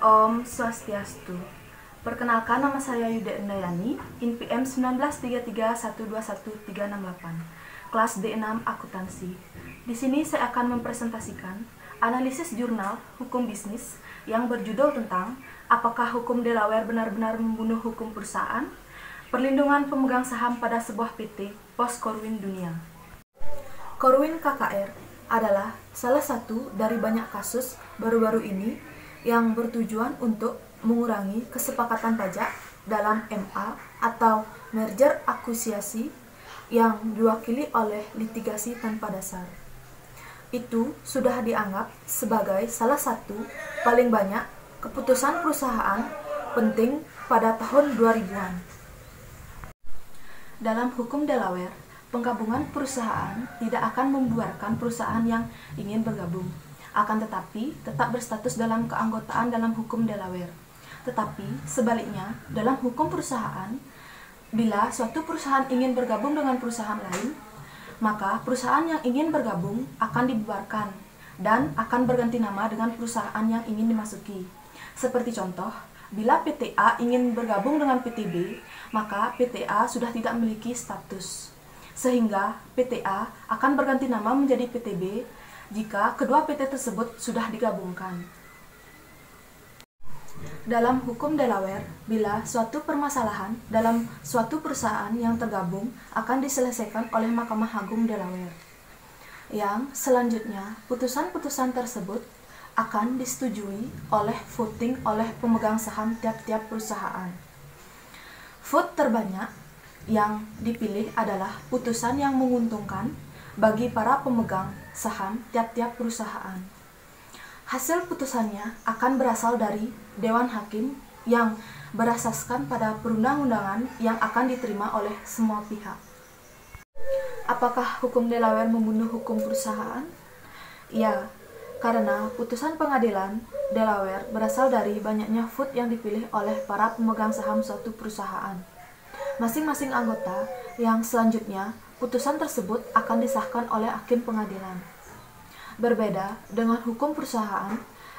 Om Swastiastu. Perkenalkan, nama saya Yuda Endayani, INPM 193312138, kelas D6 Akuntansi. Di sini saya akan mempresentasikan analisis jurnal hukum bisnis yang berjudul tentang apakah hukum Delaware benar-benar membunuh hukum perusahaan, perlindungan pemegang saham pada sebuah PT Post Corwin Dunia. Corwin KKR adalah salah satu dari banyak kasus baru-baru ini yang bertujuan untuk mengurangi kesepakatan pajak dalam MA atau merger akuisiasi yang diwakili oleh litigasi tanpa dasar. Itu sudah dianggap sebagai salah satu paling banyak keputusan perusahaan penting pada tahun 2000-an. Dalam hukum Delaware, penggabungan perusahaan tidak akan membuarkan perusahaan yang ingin bergabung, akan tetapi tetap berstatus dalam keanggotaan dalam hukum Delaware. Tetapi sebaliknya, dalam hukum perusahaan, bila suatu perusahaan ingin bergabung dengan perusahaan lain, maka perusahaan yang ingin bergabung akan dibubarkan dan akan berganti nama dengan perusahaan yang ingin dimasuki. Seperti contoh, bila PT A ingin bergabung dengan PT B, maka PT A sudah tidak memiliki status, sehingga PT A akan berganti nama menjadi PT B jika kedua PT tersebut sudah digabungkan. Dalam hukum Delaware, bila suatu permasalahan dalam suatu perusahaan yang tergabung akan diselesaikan oleh Mahkamah Agung Delaware, yang selanjutnya putusan-putusan tersebut akan disetujui oleh voting oleh pemegang saham tiap-tiap perusahaan. Vote terbanyak yang dipilih adalah putusan yang menguntungkan bagi para pemegang saham tiap-tiap perusahaan. Hasil putusannya akan berasal dari Dewan Hakim yang berasaskan pada perundang-undangan yang akan diterima oleh semua pihak. Apakah hukum Delaware membunuh hukum perusahaan? Ya, karena putusan pengadilan Delaware berasal dari banyaknya vote yang dipilih oleh para pemegang saham suatu perusahaan. Masing-masing anggota yang selanjutnya putusan tersebut akan disahkan oleh hakim pengadilan. Berbeda dengan hukum perusahaan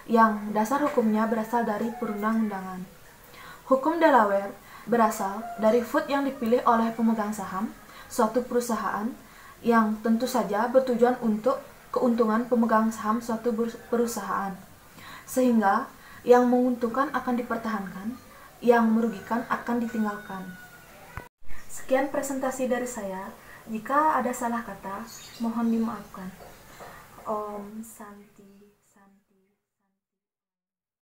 yang dasar hukumnya berasal dari perundang-undangan. Hukum Delaware berasal dari vote yang dipilih oleh pemegang saham suatu perusahaan yang tentu saja bertujuan untuk keuntungan pemegang saham suatu perusahaan, sehingga yang menguntungkan akan dipertahankan, yang merugikan akan ditinggalkan. Sekian presentasi dari saya. Jika ada salah kata, mohon dimaafkan. Om Santi.